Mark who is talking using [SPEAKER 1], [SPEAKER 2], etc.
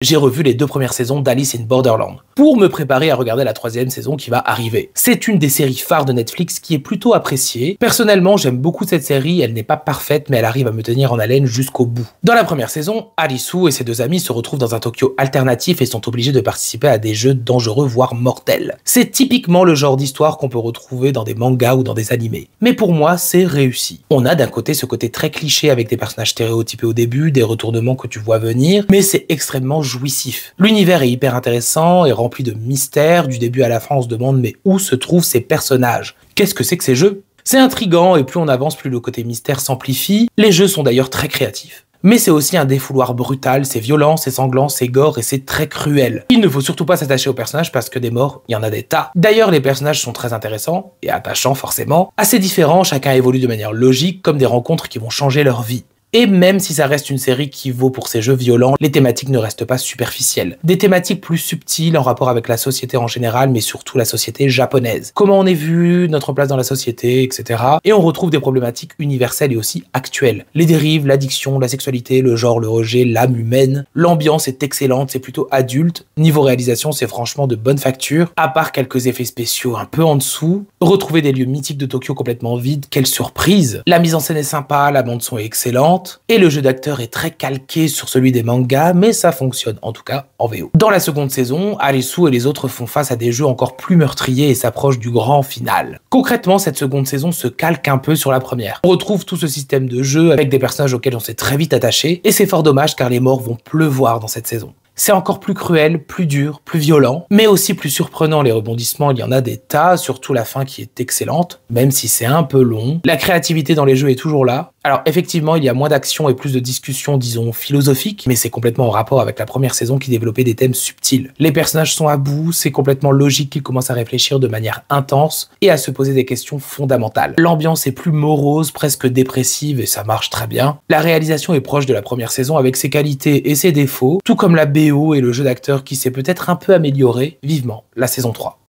[SPEAKER 1] j'ai revu les 2 premières saisons d'Alice in Borderland pour me préparer à regarder la 3e saison qui va arriver. C'est une des séries phares de Netflix qui est plutôt appréciée. Personnellement, j'aime beaucoup cette série, elle n'est pas parfaite mais elle arrive à me tenir en haleine jusqu'au bout. Dans la première saison, Alisu et ses 2 amis se retrouvent dans un Tokyo alternatif et sont obligés de participer à des jeux dangereux voire mortels. C'est typiquement le genre d'histoire qu'on peut retrouver dans des mangas ou dans des animés. Mais pour moi, c'est réussi. On a d'un côté ce côté très cliché avec des personnages stéréotypés au début, des retournements que tu vois venir, mais c'est extrêmement jouissif. L'univers est hyper intéressant et rempli de mystères. Du début à la fin, on se demande mais où se trouvent ces personnages? Qu'est-ce que c'est que ces jeux? C'est intriguant et plus on avance, plus le côté mystère s'amplifie. Les jeux sont d'ailleurs très créatifs. Mais c'est aussi un défouloir brutal, c'est violent, c'est sanglant, c'est gore et c'est très cruel. Il ne faut surtout pas s'attacher aux personnages parce que des morts, il y en a des tas. D'ailleurs, les personnages sont très intéressants, et attachants forcément, assez différents, chacun évolue de manière logique, comme des rencontres qui vont changer leur vie. Et même si ça reste une série qui vaut pour ses jeux violents, les thématiques ne restent pas superficielles. Des thématiques plus subtiles en rapport avec la société en général, mais surtout la société japonaise. Comment on est vu, notre place dans la société, etc. Et on retrouve des problématiques universelles et aussi actuelles. Les dérives, l'addiction, la sexualité, le genre, le rejet, l'âme humaine. L'ambiance est excellente, c'est plutôt adulte. Niveau réalisation, c'est franchement de bonne facture. À part quelques effets spéciaux un peu en dessous. Retrouver des lieux mythiques de Tokyo complètement vides, quelle surprise! La mise en scène est sympa, la bande son est excellente. Et le jeu d'acteur est très calqué sur celui des mangas, mais ça fonctionne, en tout cas en VO. Dans la seconde saison, Alisu et les autres font face à des jeux encore plus meurtriers et s'approchent du grand final. Concrètement, cette seconde saison se calque un peu sur la première. On retrouve tout ce système de jeu avec des personnages auxquels on s'est très vite attaché, et c'est fort dommage car les morts vont pleuvoir dans cette saison. C'est encore plus cruel, plus dur, plus violent, mais aussi plus surprenant. Les rebondissements, il y en a des tas, surtout la fin qui est excellente, même si c'est un peu long. La créativité dans les jeux est toujours là. Alors effectivement, il y a moins d'action et plus de discussions, disons, philosophiques, mais c'est complètement en rapport avec la première saison qui développait des thèmes subtils. Les personnages sont à bout, c'est complètement logique qu'ils commencent à réfléchir de manière intense et à se poser des questions fondamentales. L'ambiance est plus morose, presque dépressive, et ça marche très bien. La réalisation est proche de la première saison avec ses qualités et ses défauts, tout comme la BO et le jeu d'acteur qui s'est peut-être un peu amélioré. Vivement la saison 3.